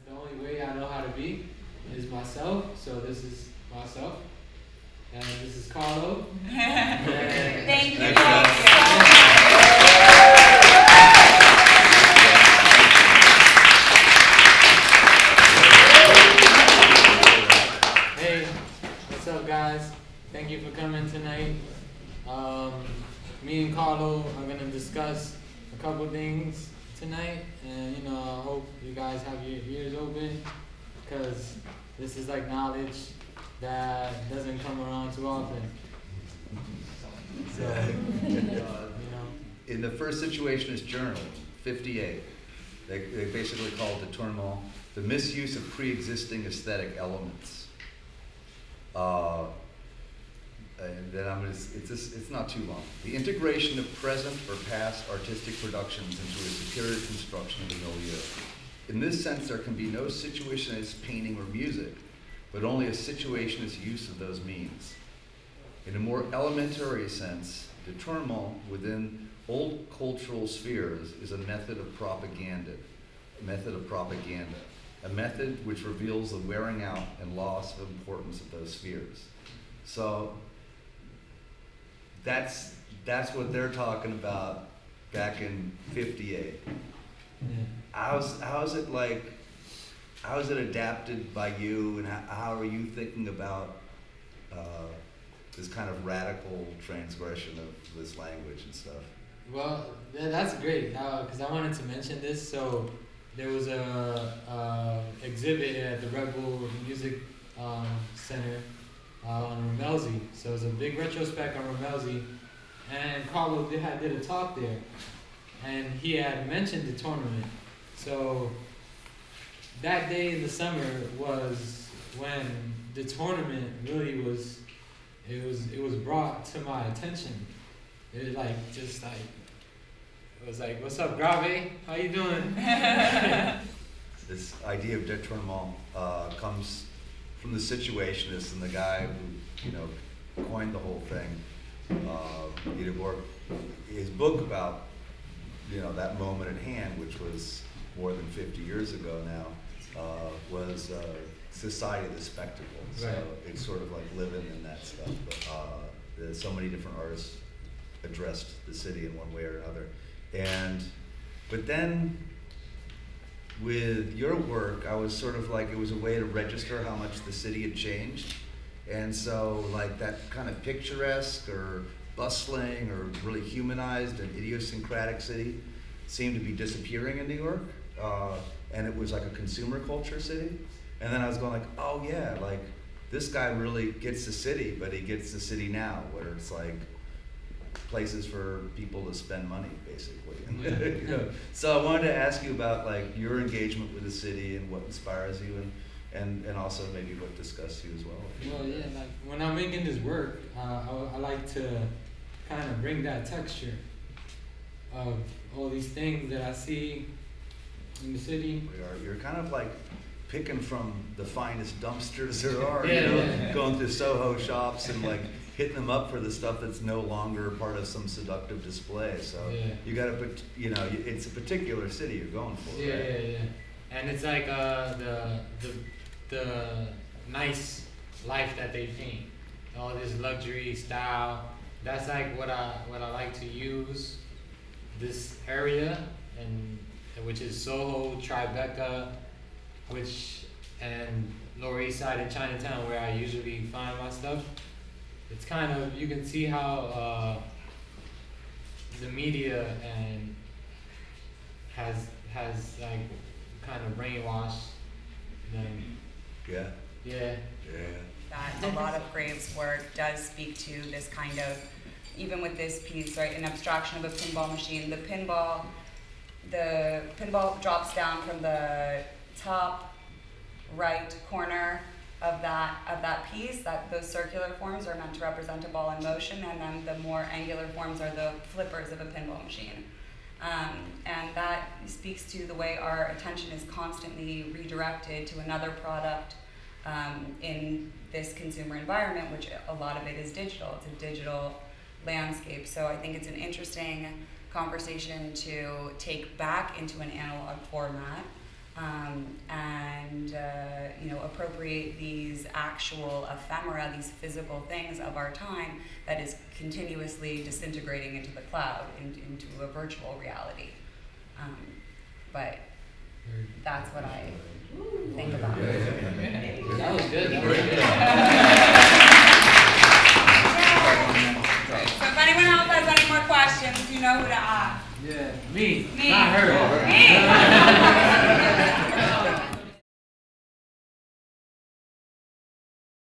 the only way I know how to be is myself. So this is myself. And this is Carlo. Thank you. Hey, what's up, guys? Thank you for coming tonight. Me and Carlo are gonna discuss a couple things tonight, and I hope you guys have your ears open, because this is like knowledge that doesn't come around too often. So, In the first situationist journal, 58, they basically call it the tournement, the misuse of pre-existing aesthetic elements. And then it's not too long. The integration of present or past artistic productions into a superior construction of the milieu. In this sense, there can be no situationist painting or music, but only a situationist use of those means. In a more elementary sense, détournement within old cultural spheres is a method of propaganda, a method which reveals the wearing out and loss of importance of those spheres. So that's what they're talking about back in 58. How's it adapted by you, and how are you thinking about this kind of radical transgression of this language and stuff? Well, that's great, because I wanted to mention this. So there was a exhibit at the Red Bull Music Center on Ramelzi. So it was a big retrospect on Ramelzi, and Carlo did a talk there, and he had mentioned the tournament. So that day in the summer was when the tournament really was. It was brought to my attention. It was like, "What's up, Grave? How you doing?" This idea of détournement comes from the situationist and the guy who coined the whole thing. His book about that moment at hand, which was more than 50 years ago now, was Society of the Spectacle. So Right. it's sort of like living in that stuff. But there's so many different artists addressed the city in one way or another. But then with your work, I was sort of like, it was a way to register how much the city had changed. And so like that kind of picturesque or bustling or really humanized and idiosyncratic city seemed to be disappearing in New York. And it was like a consumer culture city. And then I was going like, oh yeah, like this guy really gets the city, but he gets the city now, where it's like places for people to spend money, basically. So I wanted to ask you about like your engagement with the city and what inspires you, and also maybe what disgusts you as well. Well, yeah, like when I'm making this work, I like to kind of bring that texture of all these things that I see in the city. You're kind of like picking from the finest dumpsters there are, Yeah. going through Soho shops and like hitting them up for the stuff that's no longer part of some seductive display. So you got to put, it's a particular city you're going for. Yeah, right? yeah. And it's like the nice life that they paint, all this luxury style. That's like what I like to use this area, and which is Soho, Tribeca, and Lower East Side and Chinatown, where I usually find my stuff. It's kind of, you can see how the media has like kind of brainwashed them. Yeah. Yeah. That a lot of Graves' work does speak to this kind of, even with this piece, right, an abstraction of a pinball machine. The pinball drops down from the top right corner of that piece. That those circular forms are meant to represent a ball in motion, and then the more angular forms are the flippers of a pinball machine. And that speaks to the way our attention is constantly redirected to another product in this consumer environment, which a lot of it is digital. It's a digital landscape. So I think it's an interesting conversation to take back into an analog format, and appropriate these actual ephemera, these physical things of our time that is continuously disintegrating into the cloud, into a virtual reality. But that's what I think about. That was good. That was good. So if anyone else has any more questions, you know who to ask. Yeah. Me. Me. Not her. Me.